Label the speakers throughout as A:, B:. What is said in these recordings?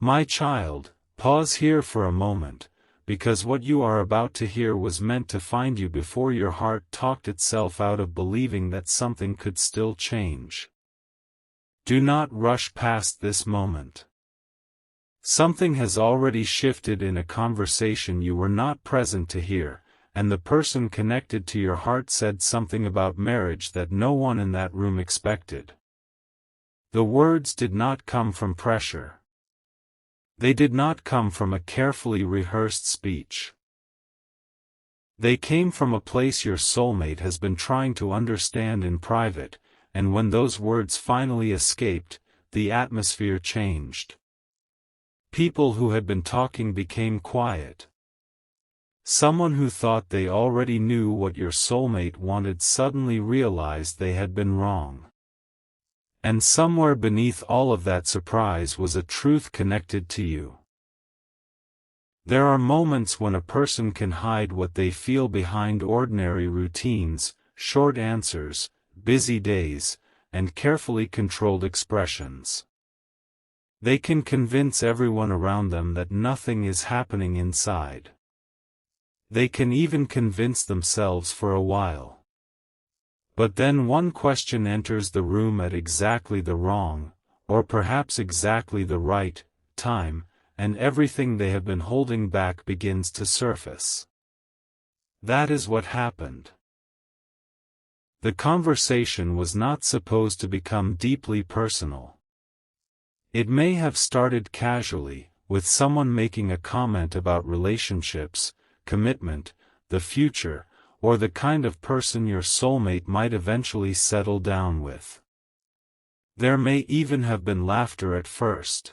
A: My child, pause here for a moment, because what you are about to hear was meant to find you before your heart talked itself out of believing that something could still change. Do not rush past this moment. Something has already shifted in a conversation you were not present to hear, and the person connected to your heart said something about marriage that no one in that room expected. The words did not come from pressure. They did not come from a carefully rehearsed speech. They came from a place your soulmate has been trying to understand in private, and when those words finally escaped, the atmosphere changed. People who had been talking became quiet. Someone who thought they already knew what your soulmate wanted suddenly realized they had been wrong. And somewhere beneath all of that surprise was a truth connected to you. There are moments when a person can hide what they feel behind ordinary routines, short answers, busy days, and carefully controlled expressions. They can convince everyone around them that nothing is happening inside. They can even convince themselves for a while. But then one question enters the room at exactly the wrong, or perhaps exactly the right, time, and everything they have been holding back begins to surface. That is what happened. The conversation was not supposed to become deeply personal. It may have started casually, with someone making a comment about relationships, commitment, the future, or the kind of person your soulmate might eventually settle down with. There may even have been laughter at first.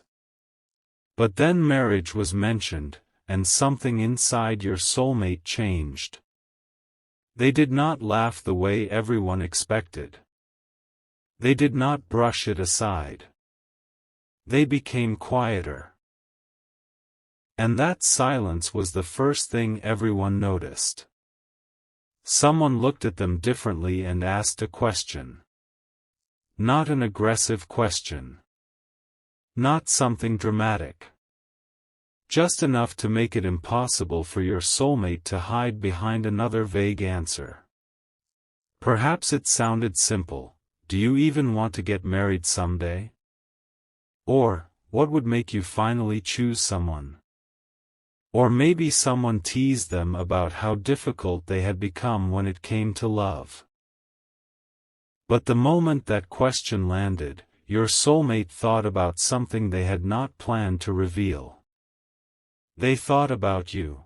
A: But then marriage was mentioned, and something inside your soulmate changed. They did not laugh the way everyone expected. They did not brush it aside. They became quieter. And that silence was the first thing everyone noticed. Someone looked at them differently and asked a question. Not an aggressive question. Not something dramatic. Just enough to make it impossible for your soulmate to hide behind another vague answer. Perhaps it sounded simple: do you even want to get married someday? Or, what would make you finally choose someone? Or maybe someone teased them about how difficult they had become when it came to love. But the moment that question landed, your soulmate thought about something they had not planned to reveal. They thought about you.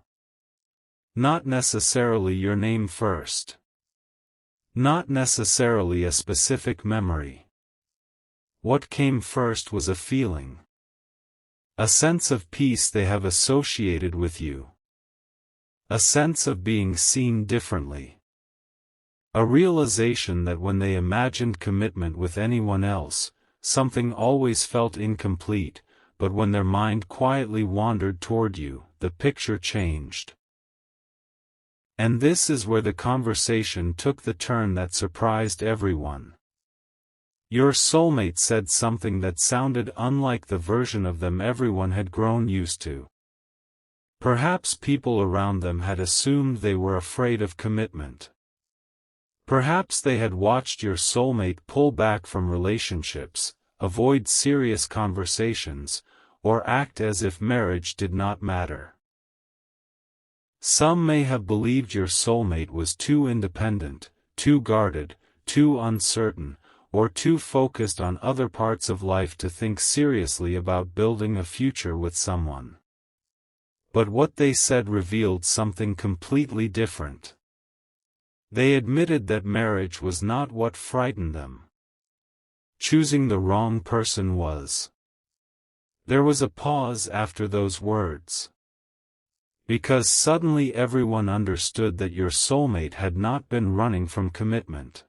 A: Not necessarily your name first. Not necessarily a specific memory. What came first was a feeling. A sense of peace they have associated with you. A sense of being seen differently. A realization that when they imagined commitment with anyone else, something always felt incomplete, but when their mind quietly wandered toward you, the picture changed. And this is where the conversation took the turn that surprised everyone. Your soulmate said something that sounded unlike the version of them everyone had grown used to. Perhaps people around them had assumed they were afraid of commitment. Perhaps they had watched your soulmate pull back from relationships, avoid serious conversations, or act as if marriage did not matter. Some may have believed your soulmate was too independent, too guarded, too uncertain, or too focused on other parts of life to think seriously about building a future with someone. But what they said revealed something completely different. They admitted that marriage was not what frightened them. Choosing the wrong person was. There was a pause after those words. Because suddenly everyone understood that your soulmate had not been running from commitment.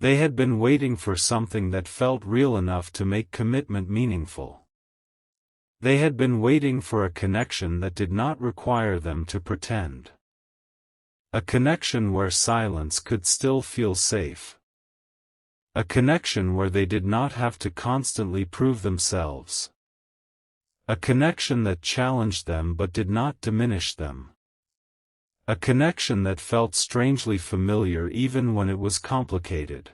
A: They had been waiting for something that felt real enough to make commitment meaningful. They had been waiting for a connection that did not require them to pretend. A connection where silence could still feel safe. A connection where they did not have to constantly prove themselves. A connection that challenged them but did not diminish them. A connection that felt strangely familiar even when it was complicated.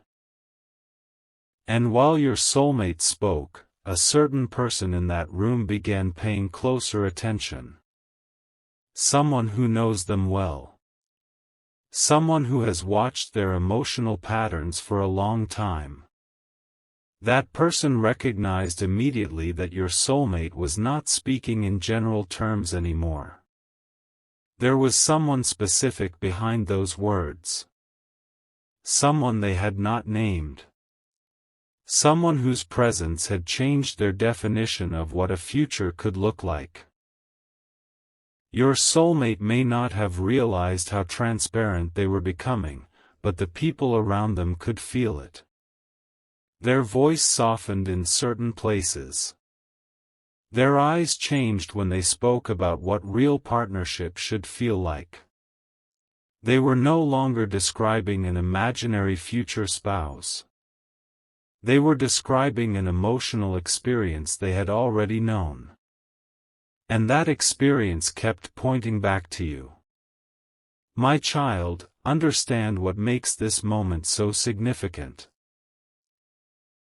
A: And while your soulmate spoke, a certain person in that room began paying closer attention. Someone who knows them well. Someone who has watched their emotional patterns for a long time. That person recognized immediately that your soulmate was not speaking in general terms anymore. There was someone specific behind those words. Someone they had not named. Someone whose presence had changed their definition of what a future could look like. Your soulmate may not have realized how transparent they were becoming, but the people around them could feel it. Their voice softened in certain places. Their eyes changed when they spoke about what real partnership should feel like. They were no longer describing an imaginary future spouse. They were describing an emotional experience they had already known. And that experience kept pointing back to you. My child, understand what makes this moment so significant.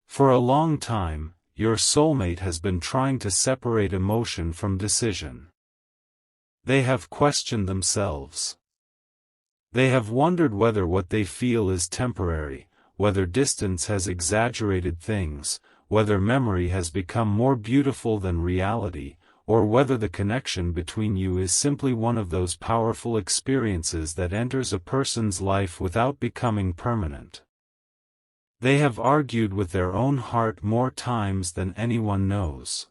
A: For a long time, your soulmate has been trying to separate emotion from decision. They have questioned themselves. They have wondered whether what they feel is temporary, whether distance has exaggerated things, whether memory has become more beautiful than reality, or whether the connection between you is simply one of those powerful experiences that enters a person's life without becoming permanent. They have argued with their own heart more times than anyone knows.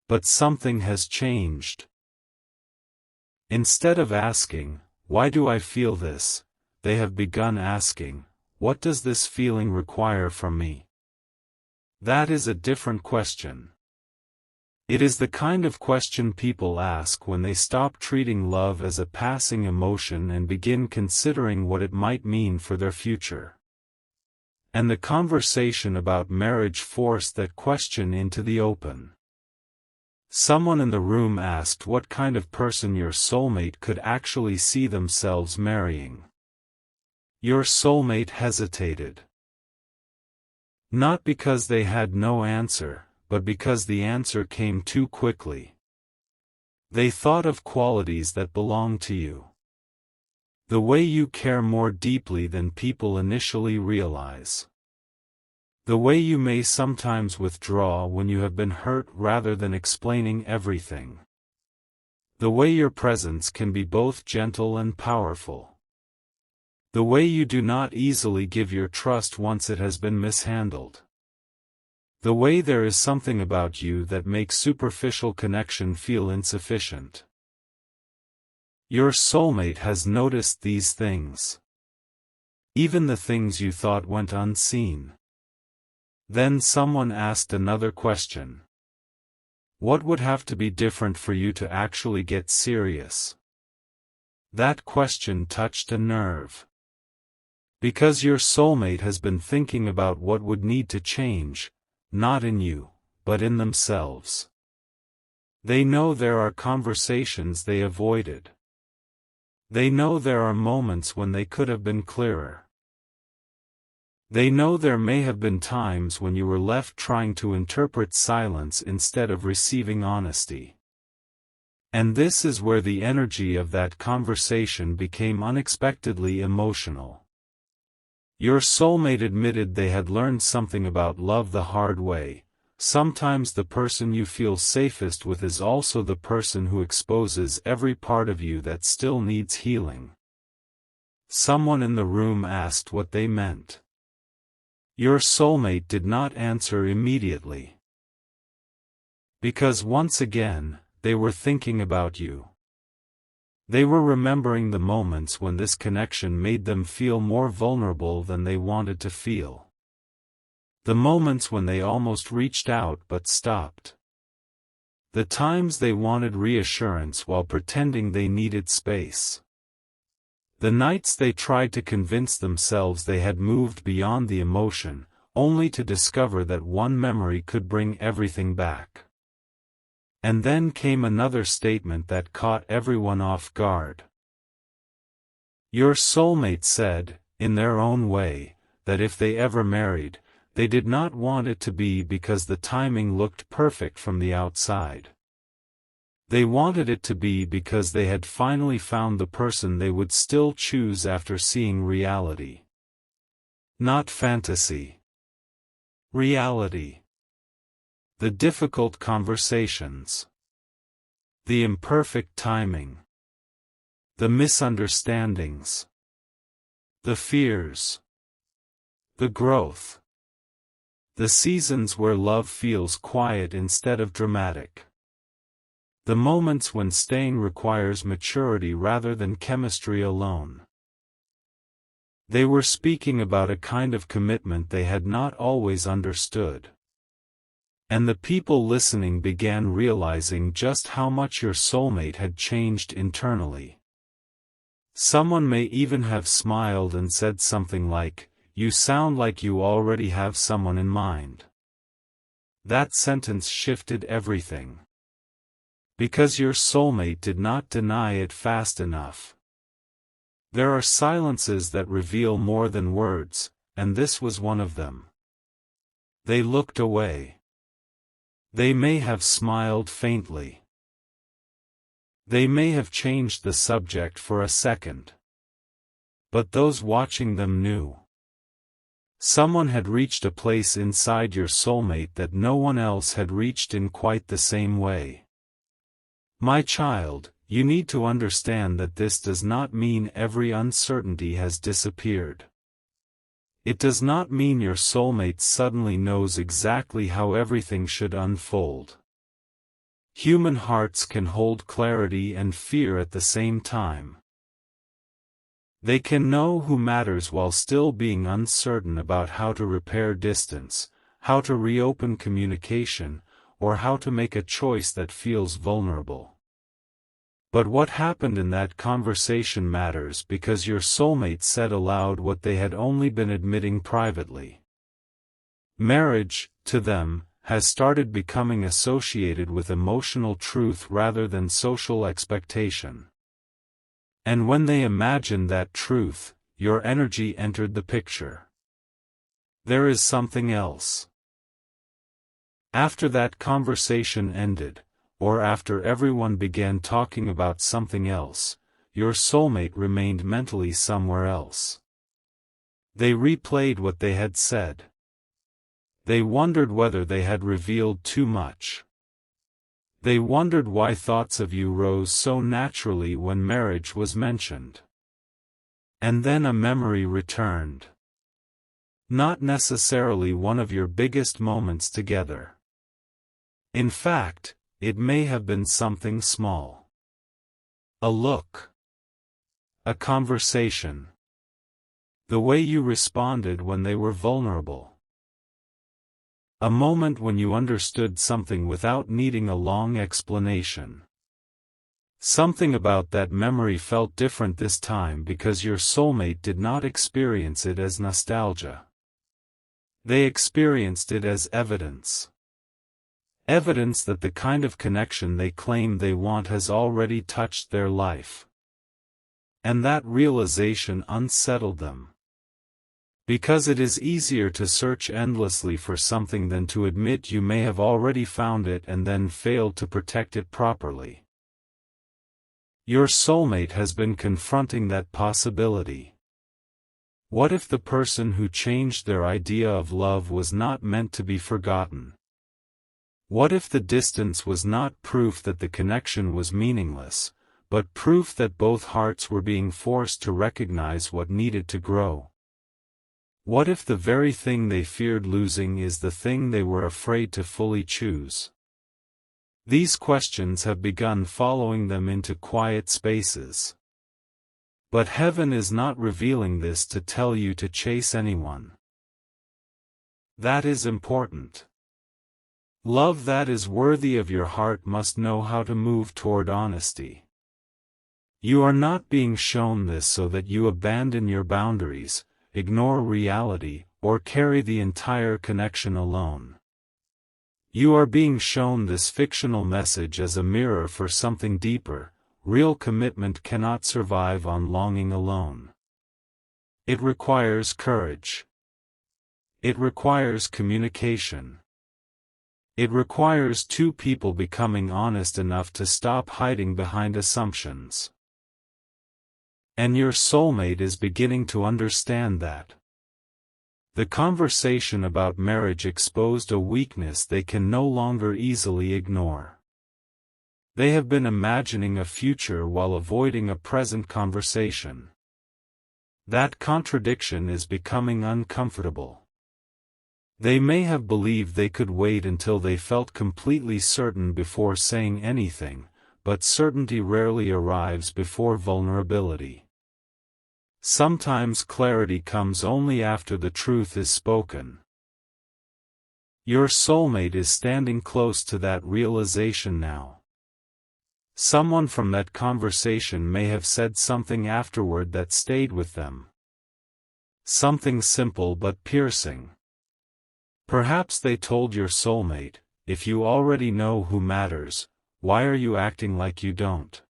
A: But something has changed. Instead of asking, "Why do I feel this?" they have begun asking, "What does this feeling require from me?" That is a different question. It is the kind of question people ask when they stop treating love as a passing emotion and begin considering what it might mean for their future. And the conversation about marriage forced that question into the open. Someone in the room asked what kind of person your soulmate could actually see themselves marrying. Your soulmate hesitated. Not because they had no answer, but because the answer came too quickly. They thought of qualities that belong to you. The way you care more deeply than people initially realize. The way you may sometimes withdraw when you have been hurt rather than explaining everything. The way your presence can be both gentle and powerful. The way you do not easily give your trust once it has been mishandled. The way there is something about you that makes superficial connection feel insufficient. Your soulmate has noticed these things. Even the things you thought went unseen. Then someone asked another question. What would have to be different for you to actually get serious? That question touched a nerve. Because your soulmate has been thinking about what would need to change, not in you, but in themselves. They know there are conversations they avoided. They know there are moments when they could have been clearer. They know there may have been times when you were left trying to interpret silence instead of receiving honesty. And this is where the energy of that conversation became unexpectedly emotional. Your soulmate admitted they had learned something about love the hard way. Sometimes the person you feel safest with is also the person who exposes every part of you that still needs healing. Someone in the room asked what they meant. Your soulmate did not answer immediately. Because once again, they were thinking about you. They were remembering the moments when this connection made them feel more vulnerable than they wanted to feel. The moments when they almost reached out but stopped. The times they wanted reassurance while pretending they needed space. The nights they tried to convince themselves they had moved beyond the emotion, only to discover that one memory could bring everything back. And then came another statement that caught everyone off guard. Your soulmate said, in their own way, that if they ever married, they did not want it to be because the timing looked perfect from the outside. They wanted it to be because they had finally found the person they would still choose after seeing reality. Not fantasy. Reality. The difficult conversations. The imperfect timing. The misunderstandings. The fears. The growth. The seasons where love feels quiet instead of dramatic. The moments when staying requires maturity rather than chemistry alone. They were speaking about a kind of commitment they had not always understood. And the people listening began realizing just how much your soulmate had changed internally. Someone may even have smiled and said something like, "You sound like you already have someone in mind." That sentence shifted everything. Because your soulmate did not deny it fast enough. There are silences that reveal more than words, and this was one of them. They looked away. They may have smiled faintly. They may have changed the subject for a second. But those watching them knew. Someone had reached a place inside your soulmate that no one else had reached in quite the same way. My child, you need to understand that this does not mean every uncertainty has disappeared. It does not mean your soulmate suddenly knows exactly how everything should unfold. Human hearts can hold clarity and fear at the same time. They can know who matters while still being uncertain about how to repair distance, how to reopen communication, or how to make a choice that feels vulnerable. But what happened in that conversation matters because your soulmate said aloud what they had only been admitting privately. Marriage, to them, has started becoming associated with emotional truth rather than social expectation. And when they imagined that truth, your energy entered the picture. There is something else. After that conversation ended, or after everyone began talking about something else, your soulmate remained mentally somewhere else. They replayed what they had said. They wondered whether they had revealed too much. They wondered why thoughts of you rose so naturally when marriage was mentioned. And then a memory returned. Not necessarily one of your biggest moments together. In fact, it may have been something small. A look. A conversation. The way you responded when they were vulnerable. A moment when you understood something without needing a long explanation. Something about that memory felt different this time because your soulmate did not experience it as nostalgia. They experienced it as evidence. Evidence that the kind of connection they claim they want has already touched their life. And that realization unsettled them. Because it is easier to search endlessly for something than to admit you may have already found it and then failed to protect it properly. Your soulmate has been confronting that possibility. What if the person who changed their idea of love was not meant to be forgotten? What if the distance was not proof that the connection was meaningless, but proof that both hearts were being forced to recognize what needed to grow? What if the very thing they feared losing is the thing they were afraid to fully choose? These questions have begun following them into quiet spaces. But heaven is not revealing this to tell you to chase anyone. That is important. Love that is worthy of your heart must know how to move toward honesty. You are not being shown this so that you abandon your boundaries, ignore reality, or carry the entire connection alone. You are being shown this fictional message as a mirror for something deeper. Real commitment cannot survive on longing alone. It requires courage. It requires communication. It requires two people becoming honest enough to stop hiding behind assumptions. And your soulmate is beginning to understand that. The conversation about marriage exposed a weakness they can no longer easily ignore. They have been imagining a future while avoiding a present conversation. That contradiction is becoming uncomfortable. They may have believed they could wait until they felt completely certain before saying anything, but certainty rarely arrives before vulnerability. Sometimes clarity comes only after the truth is spoken. Your soulmate is standing close to that realization now. Someone from that conversation may have said something afterward that stayed with them. Something simple but piercing. Perhaps they told your soulmate, "If you already know who matters, why are you acting like you don't?"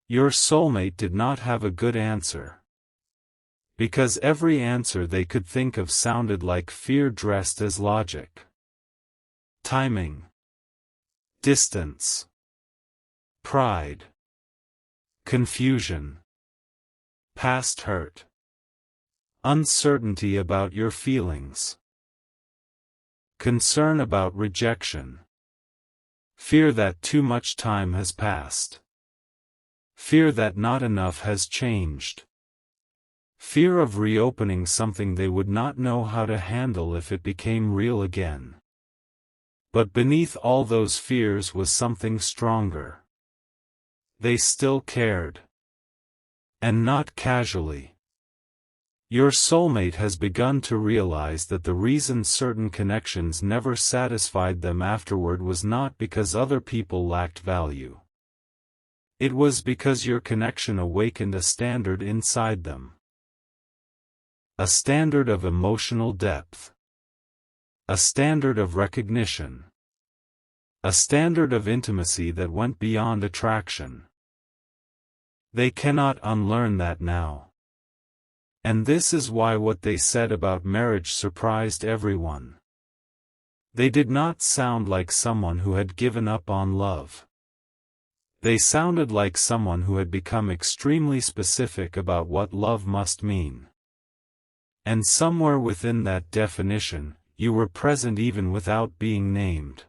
A: Your soulmate did not have a good answer. Because every answer they could think of sounded like fear dressed as logic. Timing. Distance. Pride. Confusion. Past hurt. Uncertainty about your feelings. Concern about rejection. Fear that too much time has passed. Fear that not enough has changed. Fear of reopening something they would not know how to handle if it became real again. But beneath all those fears was something stronger. They still cared. And not casually. Your soulmate has begun to realize that the reason certain connections never satisfied them afterward was not because other people lacked value. It was because your connection awakened a standard inside them. A standard of emotional depth. A standard of recognition. A standard of intimacy that went beyond attraction. They cannot unlearn that now. And this is why what they said about marriage surprised everyone. They did not sound like someone who had given up on love. They sounded like someone who had become extremely specific about what love must mean. And somewhere within that definition, you were present even without being named.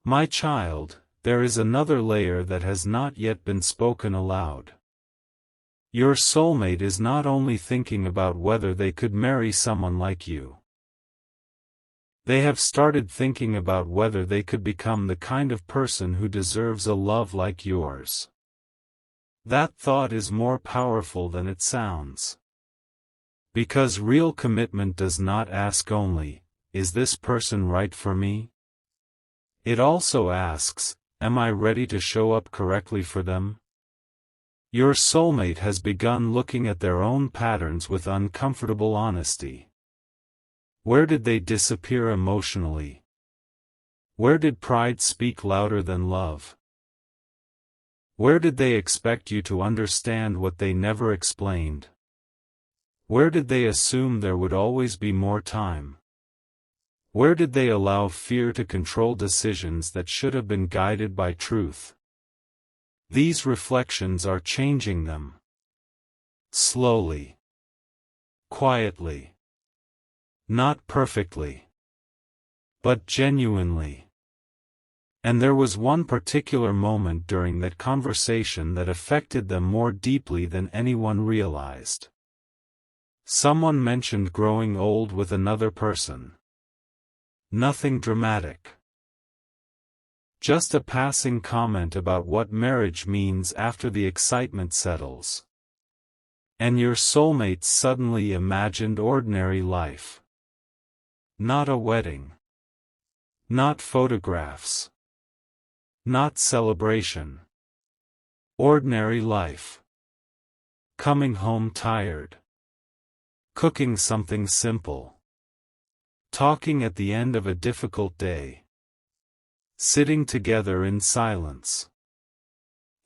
A: My child, there is another layer that has not yet been spoken aloud. Your soulmate is not only thinking about whether they could marry someone like you. They have started thinking about whether they could become the kind of person who deserves a love like yours. That thought is more powerful than it sounds. Because real commitment does not ask only, "Is this person right for me?" It also asks, "Am I ready to show up correctly for them?" Your soulmate has begun looking at their own patterns with uncomfortable honesty. Where did they disappear emotionally? Where did pride speak louder than love? Where did they expect you to understand what they never explained? Where did they assume there would always be more time? Where did they allow fear to control decisions that should have been guided by truth? These reflections are changing them. Slowly. Quietly. Not perfectly. But genuinely. And there was one particular moment during that conversation that affected them more deeply than anyone realized. Someone mentioned growing old with another person. Nothing dramatic. Just a passing comment about what marriage means after the excitement settles. And your soulmate suddenly imagined ordinary life. Not a wedding. Not photographs. Not celebration. Ordinary life. Coming home tired. Cooking something simple. talking at the end of a difficult day, sitting together in silence,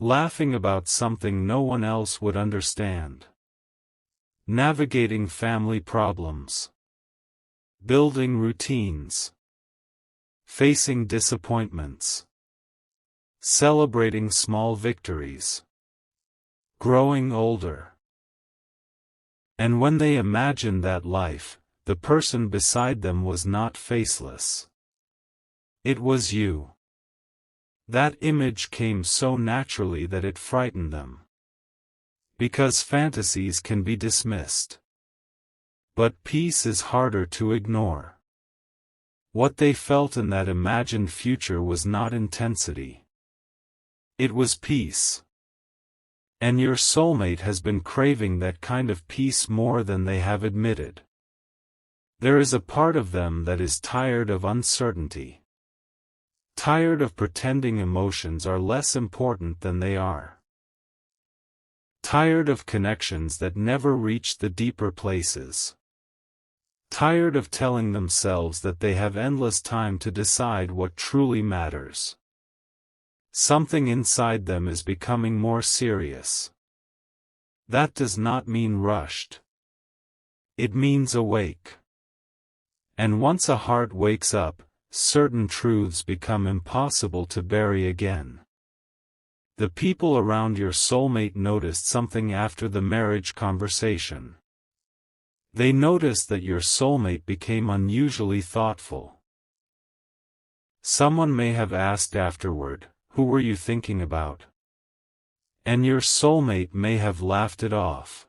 A: laughing about something no one else would understand, navigating family problems, building routines, facing disappointments, celebrating small victories, growing older. And when they imagined that life, the person beside them was not faceless. It was you. That image came so naturally that it frightened them. Because fantasies can be dismissed. But peace is harder to ignore. What they felt in that imagined future was not intensity. It was peace. And your soulmate has been craving that kind of peace more than they have admitted. There is a part of them that is tired of uncertainty. Tired of pretending emotions are less important than they are. Tired of connections that never reach the deeper places. Tired of telling themselves that they have endless time to decide what truly matters. Something inside them is becoming more serious. That does not mean rushed. It means awake. And once a heart wakes up, certain truths become impossible to bury again. The people around your soulmate noticed something after the marriage conversation. They noticed that your soulmate became unusually thoughtful. Someone may have asked afterward, "Who were you thinking about?" And your soulmate may have laughed it off.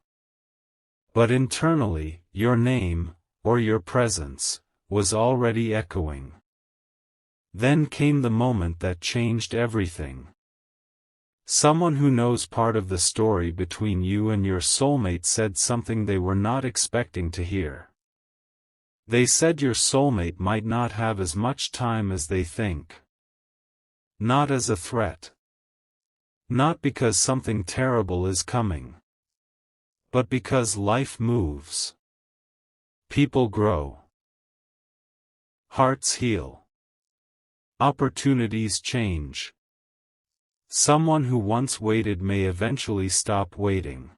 A: But internally, your name, or your presence, was already echoing. Then came the moment that changed everything. Someone who knows part of the story between you and your soulmate said something they were not expecting to hear. They said your soulmate might not have as much time as they think. Not as a threat. Not because something terrible is coming. But because life moves. People grow. Hearts heal. Opportunities change. Someone who once waited may eventually stop waiting.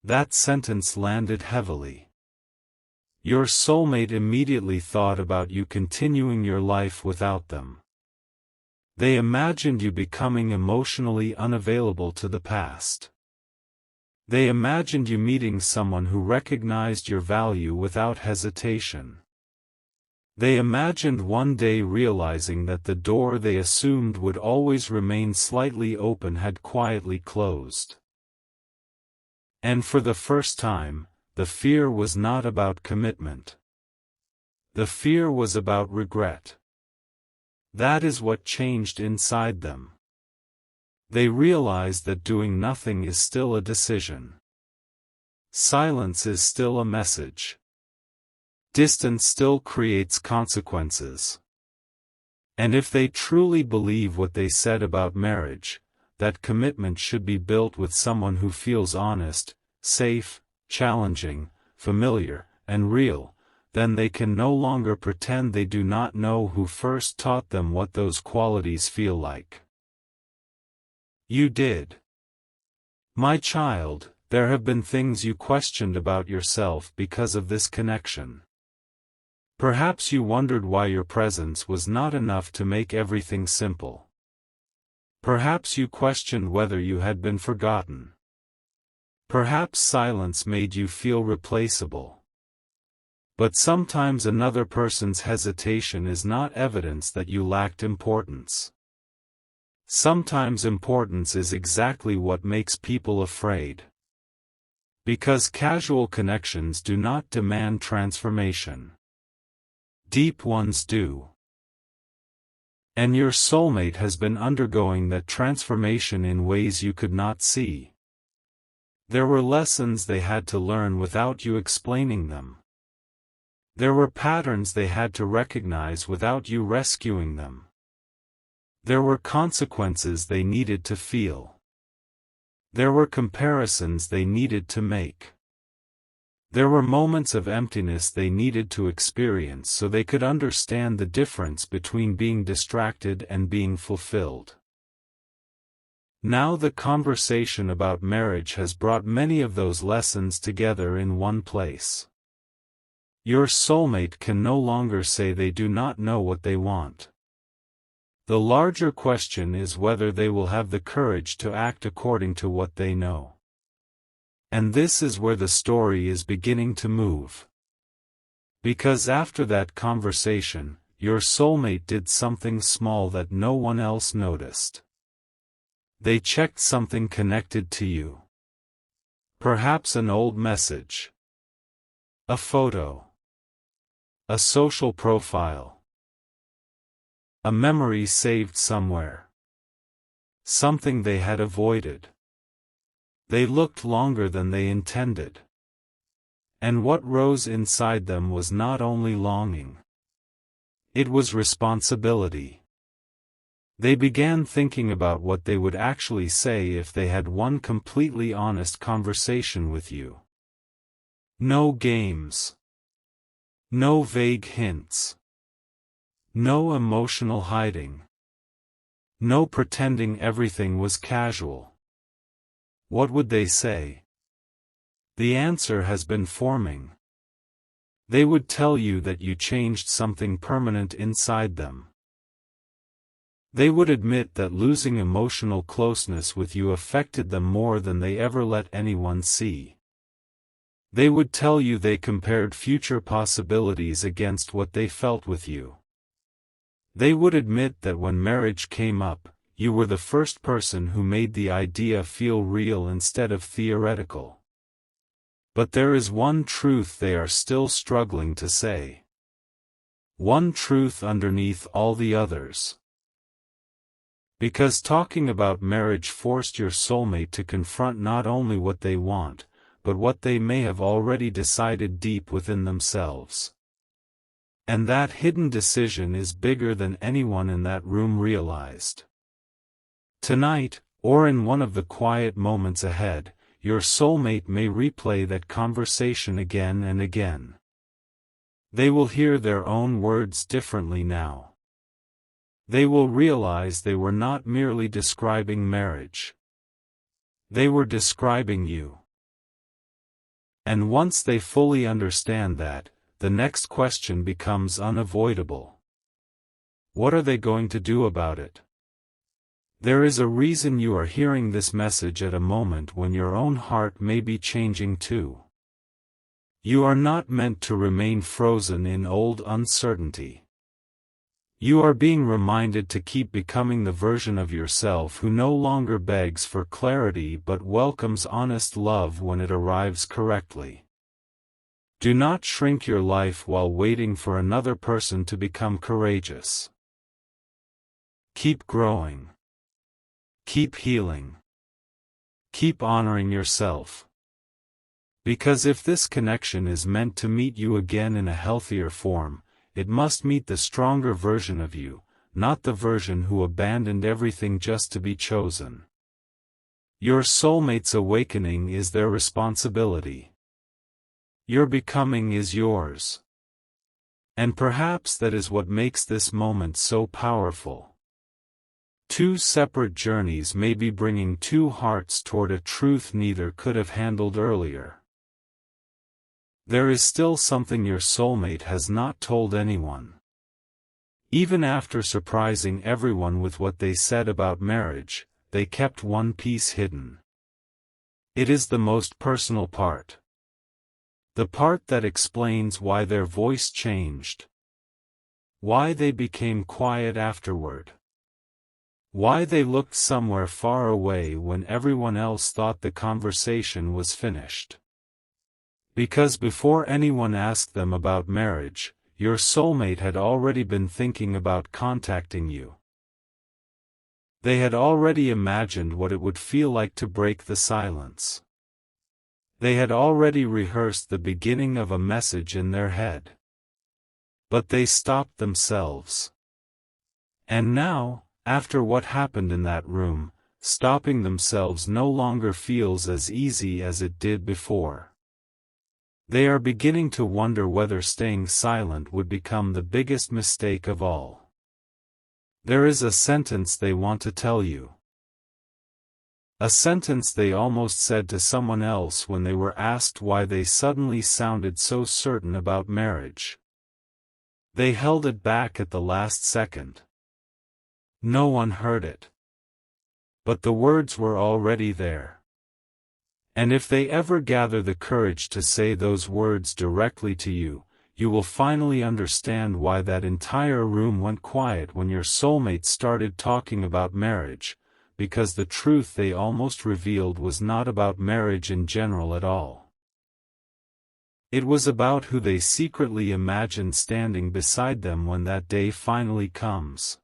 A: That sentence landed heavily. Your soulmate immediately thought about you continuing your life without them. They imagined you becoming emotionally unavailable to the past. They imagined you meeting someone who recognized your value without hesitation. They imagined one day realizing that the door they assumed would always remain slightly open had quietly closed. And for the first time, the fear was not about commitment. The fear was about regret. That is what changed inside them. They realized that doing nothing is still a decision. Silence is still a message. Distance still creates consequences. And if they truly believe what they said about marriage, that commitment should be built with someone who feels honest, safe, challenging, familiar, and real, then they can no longer pretend they do not know who first taught them what those qualities feel like. You did. My child, there have been things you questioned about yourself because of this connection. Perhaps you wondered why your presence was not enough to make everything simple. Perhaps you questioned whether you had been forgotten. Perhaps silence made you feel replaceable. But sometimes another person's hesitation is not evidence that you lacked importance. Sometimes importance is exactly what makes people afraid. Because casual connections do not demand transformation. Deep ones do. And your soulmate has been undergoing that transformation in ways you could not see. There were lessons they had to learn without you explaining them. There were patterns they had to recognize without you rescuing them. There were consequences they needed to feel. There were comparisons they needed to make. There were moments of emptiness they needed to experience so they could understand the difference between being distracted and being fulfilled. Now the conversation about marriage has brought many of those lessons together in one place. Your soulmate can no longer say they do not know what they want. The larger question is whether they will have the courage to act according to what they know. And this is where the story is beginning to move. Because after that conversation, your soulmate did something small that no one else noticed. They checked something connected to you. Perhaps an old message. A photo. A social profile. A memory saved somewhere. Something they had avoided. They looked longer than they intended. And what rose inside them was not only longing. It was responsibility. They began thinking about what they would actually say if they had one completely honest conversation with you. No games. No vague hints. No emotional hiding. No pretending everything was casual. What would they say? The answer has been forming. They would tell you that you changed something permanent inside them. They would admit that losing emotional closeness with you affected them more than they ever let anyone see. They would tell you they compared future possibilities against what they felt with you. They would admit that when marriage came up, you were the first person who made the idea feel real instead of theoretical. But there is one truth they are still struggling to say. One truth underneath all the others. Because talking about marriage forced your soulmate to confront not only what they want, but what they may have already decided deep within themselves. And that hidden decision is bigger than anyone in that room realized. Tonight, or in one of the quiet moments ahead, your soulmate may replay that conversation again and again. They will hear their own words differently now. They will realize they were not merely describing marriage. They were describing you. And once they fully understand that, the next question becomes unavoidable. What are they going to do about it? There is a reason you are hearing this message at a moment when your own heart may be changing too. You are not meant to remain frozen in old uncertainty. You are being reminded to keep becoming the version of yourself who no longer begs for clarity but welcomes honest love when it arrives correctly. Do not shrink your life while waiting for another person to become courageous. Keep growing. Keep healing. Keep honoring yourself. Because if this connection is meant to meet you again in a healthier form, it must meet the stronger version of you, not the version who abandoned everything just to be chosen. Your soulmate's awakening is their responsibility. Your becoming is yours. And perhaps that is what makes this moment so powerful. Two separate journeys may be bringing two hearts toward a truth neither could have handled earlier. There is still something your soulmate has not told anyone. Even after surprising everyone with what they said about marriage, they kept one piece hidden. It is the most personal part. The part that explains why their voice changed. Why they became quiet afterward. Why they looked somewhere far away when everyone else thought the conversation was finished. Because before anyone asked them about marriage, your soulmate had already been thinking about contacting you. They had already imagined what it would feel like to break the silence. They had already rehearsed the beginning of a message in their head. But they stopped themselves. And now, after what happened in that room, stopping themselves no longer feels as easy as it did before. They are beginning to wonder whether staying silent would become the biggest mistake of all. There is a sentence they want to tell you. A sentence they almost said to someone else when they were asked why they suddenly sounded so certain about marriage. They held it back at the last second. No one heard it. But the words were already there. And if they ever gather the courage to say those words directly to you, you will finally understand why that entire room went quiet when your soulmate started talking about marriage, because the truth they almost revealed was not about marriage in general at all. It was about who they secretly imagined standing beside them when that day finally comes.